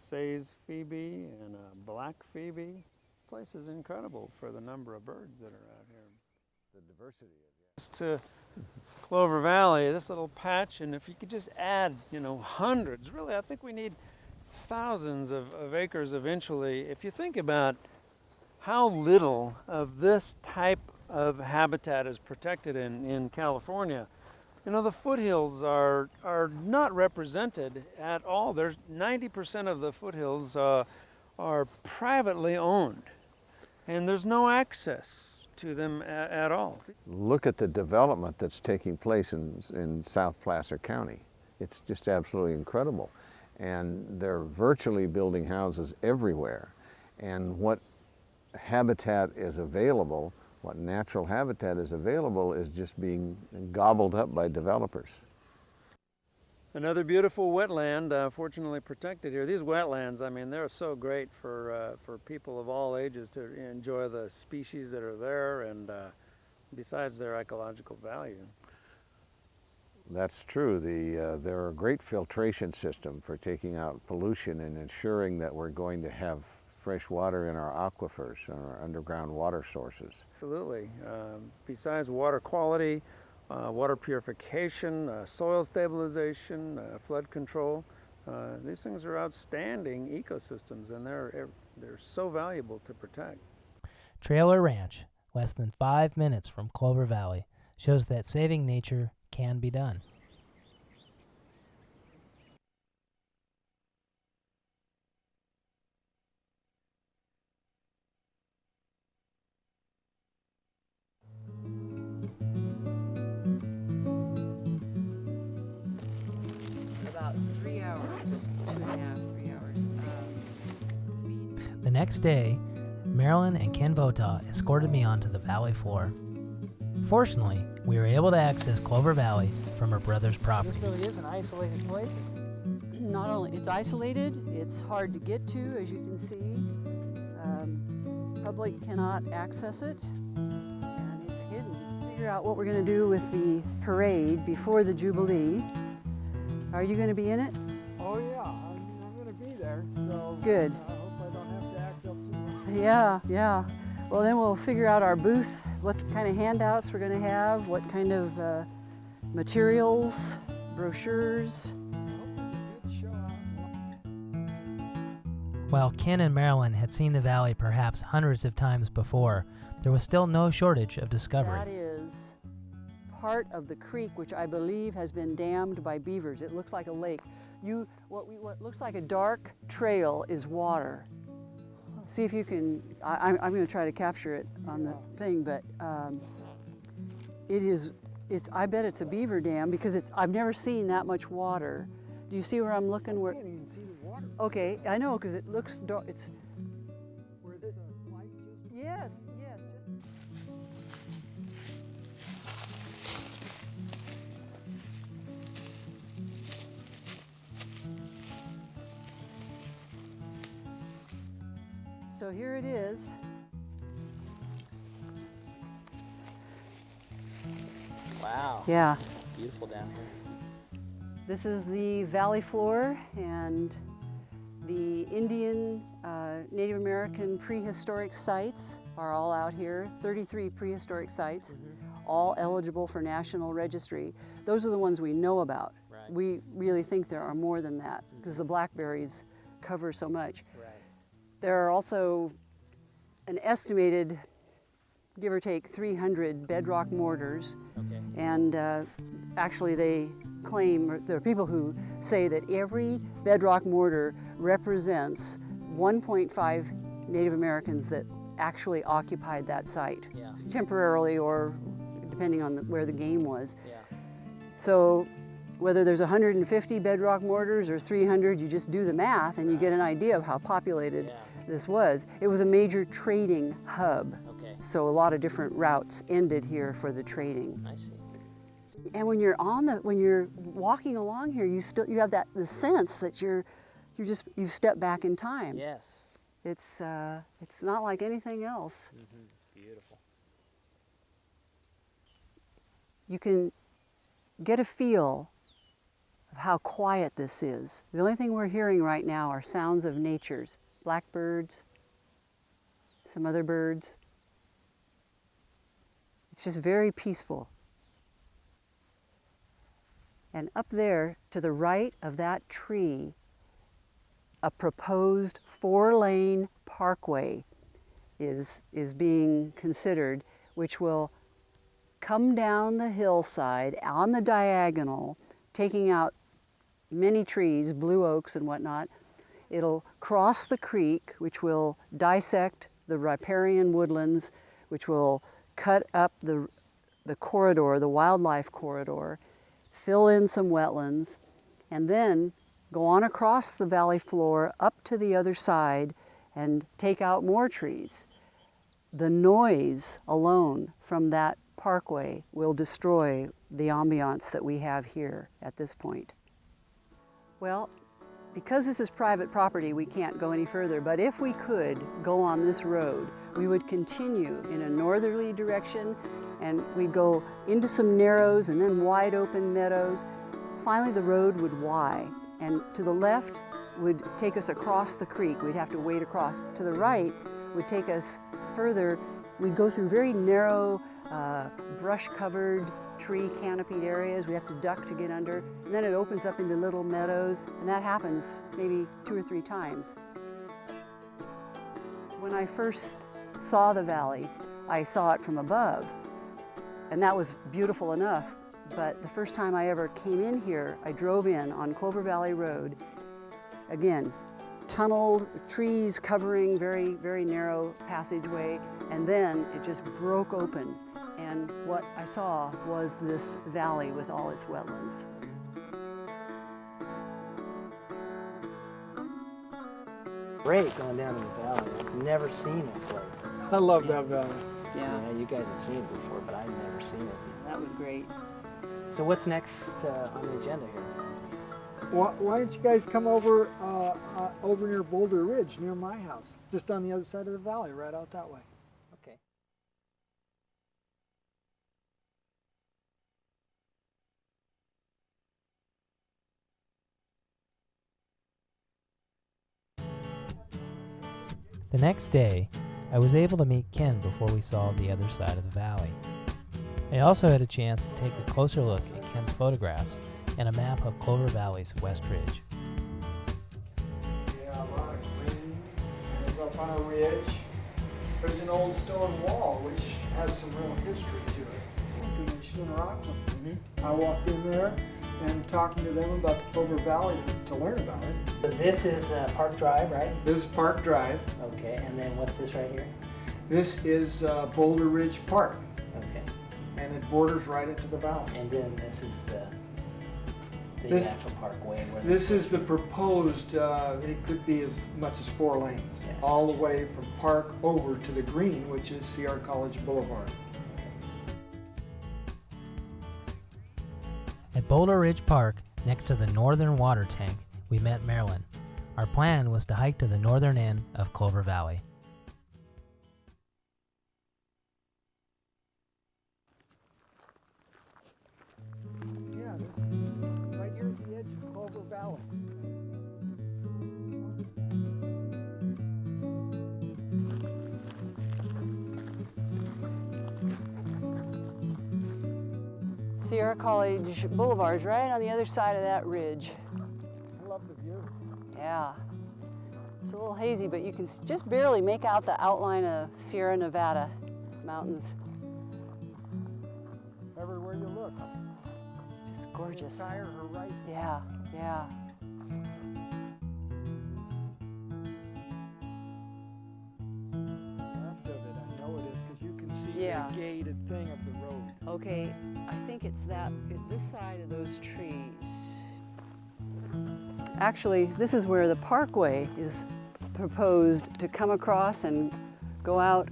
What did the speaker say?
Say's phoebe and a black phoebe. This place is incredible for the number of birds that are out here. The diversity of it. To Clover Valley, this little patch, and if you could just add, hundreds, really, I think we need thousands of acres eventually. If you think about how little of this type of habitat is protected in California, the foothills are not represented at all. There's 90% of the foothills are privately owned, and there's no access to them at all. Look at the development that's taking place in South Placer County. It's just absolutely incredible. And they're virtually building houses everywhere. And what habitat is available, what natural habitat is available, is just being gobbled up by developers. Another beautiful wetland, fortunately protected here. These wetlands, I mean, they're so great for people of all ages to enjoy the species that are there, and besides their ecological value. That's true. They're a great filtration system for taking out pollution and ensuring that we're going to have fresh water in our aquifers, our underground water sources. Absolutely. Besides water quality, water purification, soil stabilization, flood control. These things are outstanding ecosystems, and they're so valuable to protect. Trailer Ranch, less than 5 minutes from Clover Valley, shows that saving nature can be done. About 3 hours, 2.5, 3 hours. The next day, Marilyn and Ken Vota escorted me onto the valley floor. Fortunately, we were able to access Clover Valley from her brother's property. This really is an isolated place. Not only it's isolated, it's hard to get to, as you can see. Public cannot access it, and it's hidden. Figure out what we're going to do with the parade before the Jubilee. Are you going to be in it? Oh yeah, I'm going to be there. So Good. I hope I don't have to act up too much. Yeah. Well, then we'll figure out our booth, what kind of handouts we're going to have, what kind of materials, brochures. While Ken and Marilyn had seen the valley perhaps hundreds of times before, there was still no shortage of discovery. That is part of the creek, which I believe has been dammed by beavers. It looks like a lake. What looks like a dark trail is water. See if you can, I'm going to try to capture it on the thing, but I bet it's a beaver dam because I've never seen that much water. Do you see where I'm looking? I can't even see the water. Okay, I know, because it looks dark. It's Where this light just... yes. So here it is. Wow. Yeah. Beautiful down here. This is the valley floor, and the Indian, Native American prehistoric sites are all out here. 33 prehistoric sites, all eligible for National Registry. Those are the ones we know about. Right. We really think there are more than that because the blackberries cover so much. Right. There are also an estimated, give or take, 300 bedrock mortars. Okay. And actually they claim, or there are people who say that every bedrock mortar represents 1.5 Native Americans that actually occupied that site, Yeah. temporarily or depending on where the game was. Yeah. So whether there's 150 bedrock mortars or 300, you just do the math and you get an idea of how populated this was. It was a major trading hub. Okay. So a lot of different routes ended here for the trading. I see. And when you're walking along here, you have the sense that you've stepped back in time. Yes. It's not like anything else. It's beautiful. You can get a feel of how quiet this is. The only thing we're hearing right now are sounds of nature's, blackbirds, some other birds. It's just very peaceful. And up there to the right of that tree, a proposed 4-lane parkway is being considered, which will come down the hillside on the diagonal, taking out many trees, blue oaks and whatnot. It'll cross the creek, which will dissect the riparian woodlands, which will cut up the corridor, the wildlife corridor, fill in some wetlands, and then go on across the valley floor up to the other side and take out more trees. The noise alone from that parkway will destroy the ambiance that we have here at this point. Well, because this is private property, we can't go any further, but if we could go on this road, we would continue in a northerly direction, and we'd go into some narrows and then wide open meadows. Finally, the road would Y, and to the left would take us across the creek. We'd have to wade across. To the right would take us further. We'd go through very narrow, brush-covered, tree-canopied areas. We have to duck to get under. And then it opens up into little meadows, and that happens maybe 2 or 3 times. When I first saw the valley, I saw it from above, and that was beautiful enough. But the first time I ever came in here, I drove in on Clover Valley Road. Again, tunneled, trees covering very, very narrow passageway, and then it just broke open. And what I saw was this valley with all its wetlands. Great going down to the valley. I've never seen that place. I love that valley. Yeah, You guys have seen it before, but I've never seen it. that was great. So what's next on the agenda here? Why don't you guys come over over near Boulder Ridge, near my house, just on the other side of the valley, right out that way. Okay. The next day, I was able to meet Ken before we saw the other side of the valley. I also had a chance to take a closer look at Ken's photographs and a map of Clover Valley's West Ridge. Yeah, a lot of green. And it's up on a ridge. There's an old stone wall which has some real history to it. Commission in Rockland. I walked in there and talking to them about the Clover Valley to learn about it. So this is Park Drive, right? This is Park Drive. Okay, and then what's this right here? This is Boulder Ridge Park, Okay, and it borders right into the valley. and then this is the This- actual parkway where This is the proposed, it could be as much as 4 lanes, Yeah. all the way from Park over to the green, which is Sierra College Boulevard. At Boulder Ridge Park, next to the northern water tank, we met Marilyn. Our plan was to hike to the northern end of Clover Valley. Yeah, this is right here at the edge of Clover Valley. Sierra College Boulevard is right on the other side of that ridge. I love the view. Yeah. It's a little hazy, but you can just barely make out the outline of Sierra Nevada mountains. Everywhere you look. Just gorgeous. The entire horizon. Yeah, yeah. Left of it, I know it is, because you can see Yeah. the gated thing of the road. Okay, I think it's this side of those trees. Actually, this is where the parkway is proposed to come across and go out